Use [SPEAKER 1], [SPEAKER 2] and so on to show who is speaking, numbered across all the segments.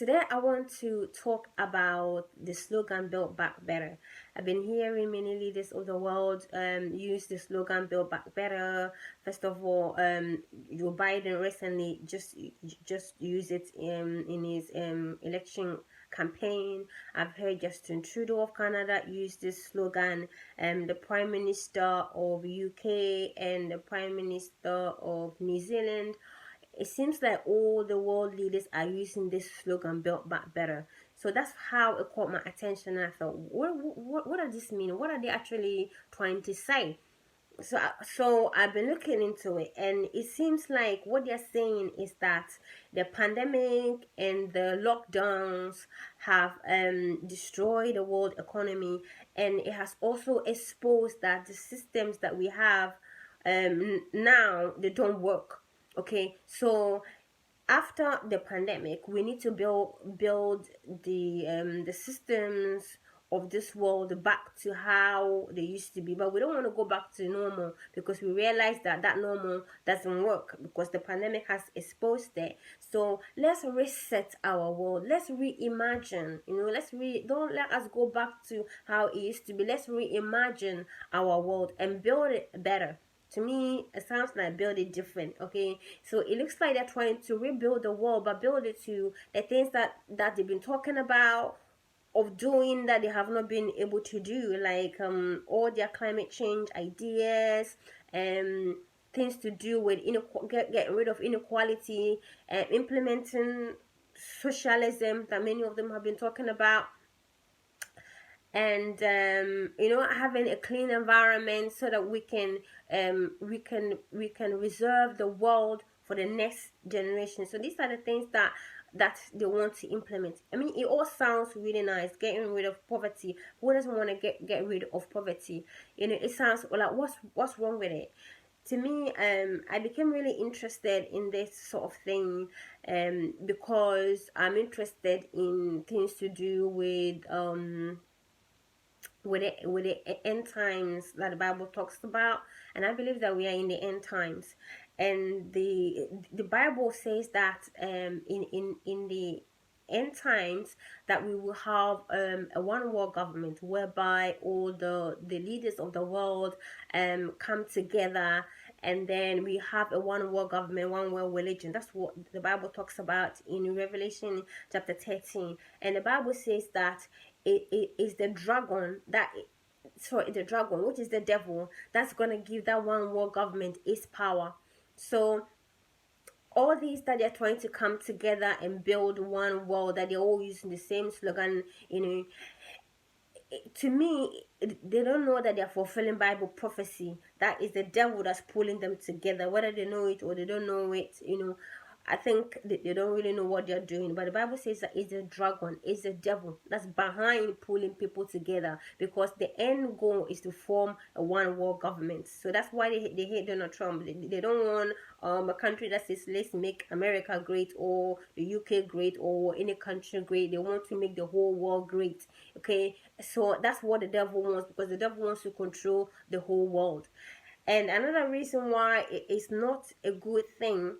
[SPEAKER 1] Today I want to talk about the slogan "Build Back Better." I've been hearing many leaders of the world use the slogan "Build Back Better." First of all, Joe Biden recently just used it in his election campaign. I've heard Justin Trudeau of Canada use this slogan, the Prime Minister of UK and the Prime Minister of New Zealand. It seems like all the world leaders are using this slogan "Build Back Better." So that's how it caught my attention, and I thought, what does this mean? What are they actually trying to say? So I've been looking into it, and it seems like what they're saying is that the pandemic and the lockdowns have destroyed the world economy, and it has also exposed that the systems that we have now, they don't work. Okay, so after the pandemic, we need to build the systems of this world back to how they used to be, but we don't want to go back to normal because we realize that normal doesn't work because the pandemic has exposed it. So let's reset our world, let's reimagine, don't let us go back to how it used to be. Let's reimagine our world and build it better. To me, it sounds like build it different. Okay, so it looks like they're trying to rebuild the world, but build it to the things that they've been talking about of doing that they have not been able to do, like all their climate change ideas and things to do with get rid of inequality and implementing socialism that many of them have been talking about, and having a clean environment so that we can reserve the world for the next generation. So these are the things that they want to implement. I mean, it all sounds really nice, getting rid of poverty. Who doesn't want to get rid of poverty? It sounds like, what's wrong with it? To me, I became really interested in this sort of thing because I'm interested in things to do with the end times that the Bible talks about, and I believe that we are in the end times, and the Bible says that in the end times that we will have a one world government whereby all the leaders of the world come together, and then we have a one world government, one world religion. That's what the Bible talks about in Revelation chapter 13, and the Bible says that it is the dragon the dragon, which is the devil, that's gonna give that one world government its power. So all these that they're trying to come together and build one world, that they're all using the same slogan, to me, they don't know that they're fulfilling Bible prophecy. That is the devil that's pulling them together, whether they know it or they don't know it. I think they don't really know what they're doing, but the Bible says that it's the dragon, it's the devil that's behind pulling people together, because the end goal is to form a one world government. So that's why they hate Donald Trump. They don't want a country that says let's make America great, or the UK great, or any country great. They want to make the whole world great. Okay, so that's what the devil wants, because the devil wants to control the whole world. And another reason why it is not a good thing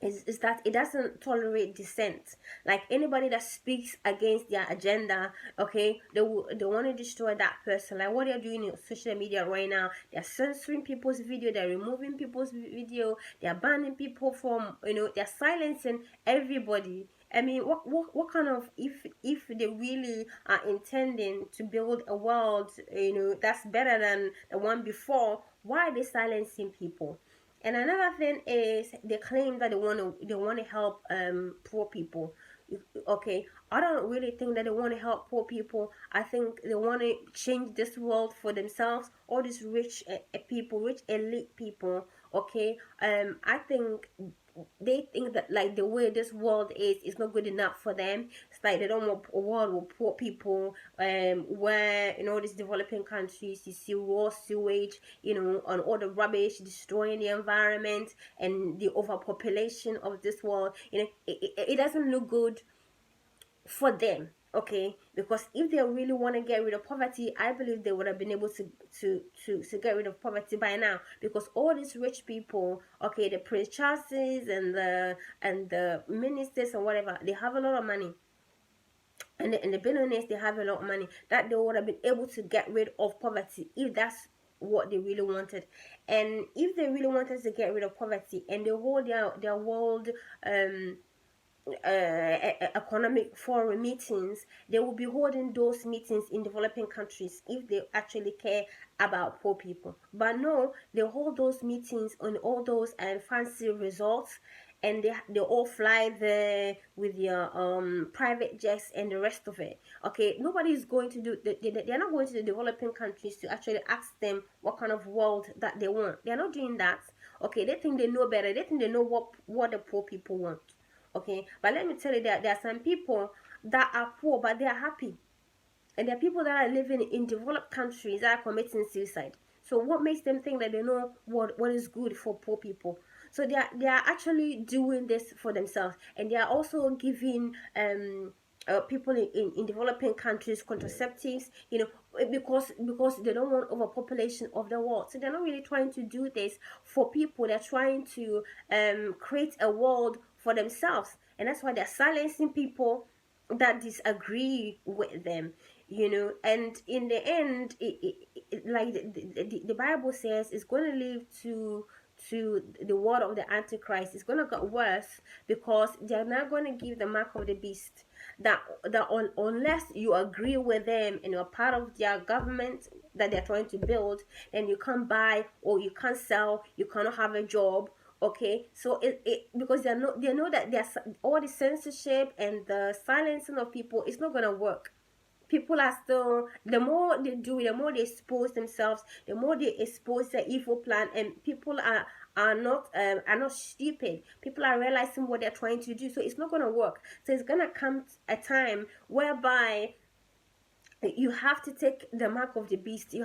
[SPEAKER 1] is that it doesn't tolerate dissent. Like anybody that speaks against their agenda, okay, they want to destroy that person. Like what they're doing in social media right now, they're censoring people's video, they're removing people's video, they're banning people from, they're silencing everybody. I mean, what kind of, if they really are intending to build a world, that's better than the one before, why are they silencing people? And another thing is they claim that they want to help poor people. Okay, I don't really think that they want to help poor people. I think they want to change this world for themselves. All these rich people, rich elite people. Okay, I think they think that like the way this world is not good enough for them. It's like they don't want a world with poor people, where in all these developing countries you see raw sewage, on all the rubbish destroying the environment, and the overpopulation of this world. It doesn't look good for them. Okay, because if they really want to get rid of poverty, I believe they would have been able to get rid of poverty by now, because all these rich people, okay, the prince charleses and the ministers and whatever, they have a lot of money, and the billionaires, they have a lot of money, that they would have been able to get rid of poverty if that's what they really wanted. And if they really wanted to get rid of poverty, and they hold their world um economic forum meetings, they will be holding those meetings in developing countries if they actually care about poor people. But no, they hold those meetings on all those fancy resorts, and they all fly there with their private jets and the rest of it. Okay, nobody is going to do, they're not going to the developing countries to actually ask them what kind of world that they want. They're not doing that. Okay, they think they know better, they think they know what the poor people want. Okay, but let me tell you that there are some people that are poor but they are happy, and there are people that are living in developed countries that are committing suicide. So what makes them think that they know what is good for poor people? So they are actually doing this for themselves, and they are also giving people in developing countries contraceptives, because they don't want overpopulation of the world. So they're not really trying to do this for people. They're trying to create a world for themselves, and that's why they're silencing people that disagree with them. And in the end, like the Bible says, it's going to lead to the word of the antichrist. It's going to get worse, because they're not going to give the mark of the beast, unless you agree with them and you're part of their government that they're trying to build, then you can't buy or you can't sell, you cannot have a job. Okay, so because they know that there's all the censorship and the silencing of people, it's not gonna work. People are still, the more they do it, the more they expose themselves, the more they expose their evil plan, and people are not stupid. People are realizing what they're trying to do, so it's not gonna work. So it's gonna come a time whereby you have to take the mark of the beast. You